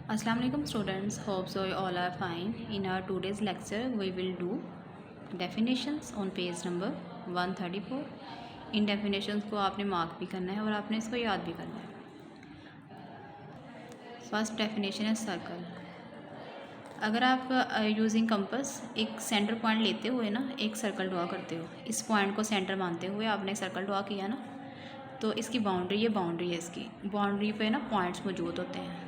Assalamu alaikum students, hope so you all are fine. In our today's lecture we will do definitions on page number 134. In definitions को आपने mark भी करना है और आपने इसको याद भी करना है। फर्स्ट डेफिनेशन है सर्कल। अगर आप यूजिंग कंपस एक सेंटर पॉइंट लेते हुए ना एक सर्कल ड्रॉ करते हो, इस पॉइंट को सेंटर मानते हुए आपने सर्कल ड्रॉ किया ना, तो इसकी बाउंड्री, ये बाउंड्री है, इसकी बाउंड्री पे ना पॉइंट्स मौजूद होते हैं।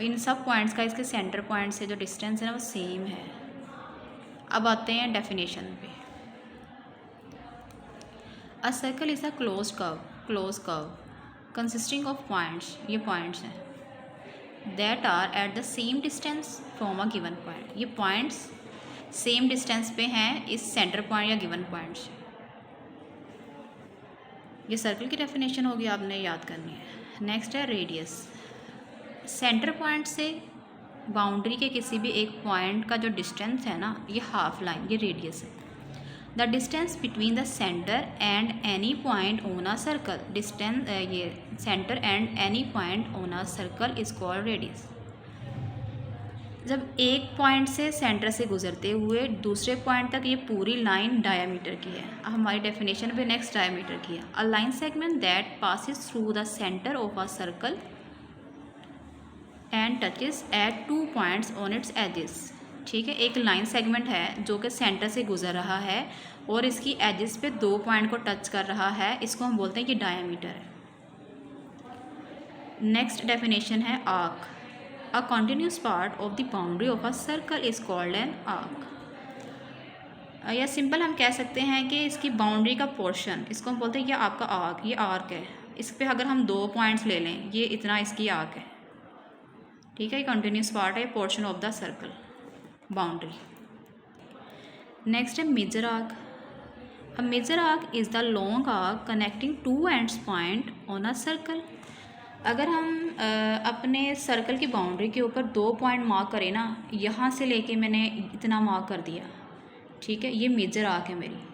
इन सब पॉइंट्स का इसके सेंटर पॉइंट से जो डिस्टेंस है ना वो सेम है। अब आते हैं डेफिनेशन पे। A circle is a close curve consisting of points, ये पॉइंट्स हैं, that are at the same distance from a given point. ये पॉइंट्स सेम डिस्टेंस पे हैं इस सेंटर पॉइंट या गिवन पॉइंट से। ये सर्कल की डेफिनेशन होगी, आपने याद करनी है। नेक्स्ट है रेडियस। सेंटर पॉइंट से बाउंड्री के किसी भी एक पॉइंट का जो डिस्टेंस है ना, ये हाफ लाइन, ये रेडियस है। The distance between the centre and any point on a circle, distance ये centre and any point on a circle is called radius. जब एक पॉइंट से सेंटर से गुजरते हुए दूसरे पॉइंट तक ये पूरी लाइन डायमीटर की है। अब हमारी डेफिनेशन पे नेक्स्ट डायमीटर की है। A line segment that passes through the centre of a circle and touches at 2 points on its edges. ठीक है, एक लाइन सेगमेंट है जो कि सेंटर से गुजर रहा है और इसकी एजेस पे 2 पॉइंट को टच कर रहा है, इसको हम बोलते हैं कि डायमीटर है। नेक्स्ट डेफिनेशन है arc. A continuous part of the boundary of a circle is called an arc. या सिंपल हम कह सकते हैं कि इसकी बाउंड्री का पोर्शन, इसको हम बोलते हैं कि आपका आर्क, ये आर्क है। इस पर अगर हम 2 पॉइंट्स ले लें, ये इतना इसकी आर्क है। ठीक है, कंटिन्यूस पार्ट है, portion of the circle boundary. Next है major arc. A major arc is the long arc connecting 2 ends point on a circle. अगर हम अपने सर्कल की बाउंड्री के ऊपर 2 पॉइंट मार्क करें ना, यहाँ से लेके मैंने इतना मार्क कर दिया, ठीक है, ये मेजर आर्क है मेरी।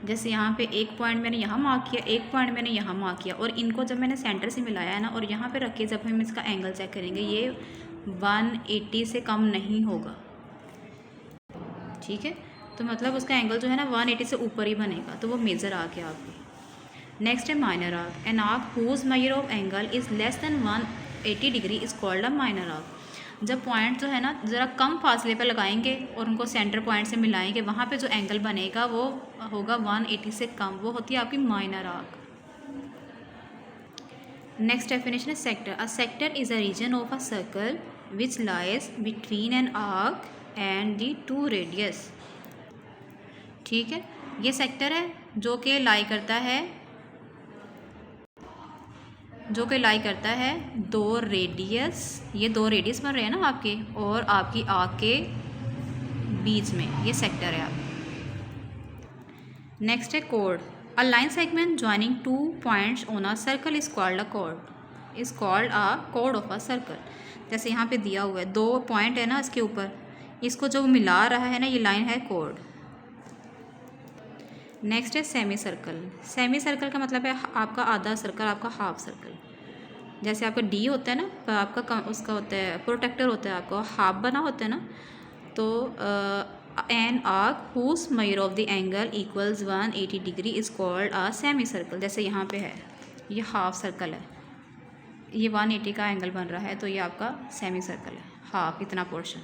जैसे यहाँ पे एक पॉइंट मैंने यहाँ मार्क किया, एक पॉइंट मैंने यहाँ मार्क किया, और इनको जब मैंने सेंटर से मिलाया है ना और यहाँ पे रख के जब हम इसका एंगल चेक करेंगे, ये 180 से कम नहीं होगा। ठीक है, तो मतलब उसका एंगल जो है ना 180 से ऊपर ही बनेगा, तो वो मेजर आर्क है आपकी। नेक्स्ट है minor arc. An arc whose measure of angle is less than 180 degree is called a minor arc. जब पॉइंट जो है ना ज़रा कम फासले पर लगाएंगे और उनको सेंटर पॉइंट से मिलाएंगे, वहाँ पे जो एंगल बनेगा वो होगा 180 से कम, वो होती है आपकी माइनर आर्क। नेक्स्ट डेफिनेशन है sector. A sector is a region of a circle which lies between an arc and the 2 radius. ठीक है, ये सेक्टर है जो कि लाई करता है 2 रेडियस, ये 2 रेडियस बन रहे हैं ना आपके और आपकी आर्क के बीच में, ये सेक्टर है आप। नेक्स्ट है code. A line segment joining 2 points on a circle is called a code, is called a code of a circle. जैसे यहाँ पे दिया हुआ है 2 पॉइंट है ना इसके ऊपर, इसको जो मिला रहा है ना, ये लाइन है कोड। नेक्स्ट है सेमी सर्कल। सेमी सर्कल का मतलब है आपका आधा सर्कल, आपका हाफ सर्कल। जैसे आपका डी होता है ना, आपका उसका होता है प्रोटेक्टर होता है, आपका हाफ बना होता है ना, तो an arc whose measure of the angle equals 180 degree is called a semicircle. जैसे यहाँ पे है, ये हाफ सर्कल है, ये 180 का एंगल बन रहा है, तो ये आपका सेमी सर्कल है, हाफ इतना पोर्शन।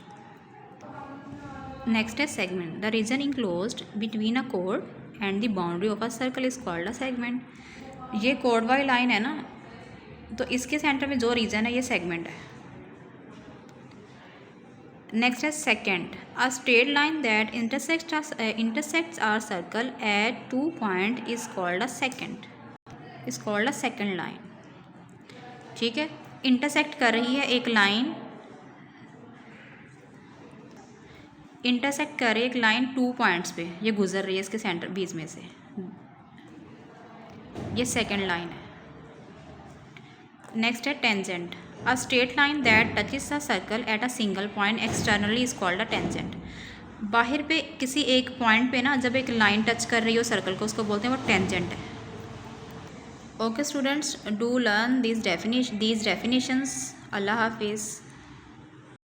नेक्स्ट है segment. The region enclosed between a कोड and the boundary of a circle is called a segment. ये कोड वाली लाइन है ना, तो इसके सेंटर में जो रीजन है ये सेगमेंट है। नेक्स्ट है secant. A straight line that intersects are circle at 2 point is called a secant, is called a secant line. ठीक है, इंटरसेक्ट कर रही है एक लाइन, इंटरसेक्ट कर रही है एक लाइन 2 पॉइंट्स पे, ये गुजर रही है इसके सेंटर बीच में से, ये सेकेंड लाइन है। नेक्स्ट है tangent. A straight line that touches a circle at a single point externally is called a tangent. बाहर पे किसी एक पॉइंट पे ना जब एक लाइन टच कर रही हो सर्कल को, उसको बोलते हैं वो टेंजेंट है। Okay students, do learn these definitions. Allah Hafiz.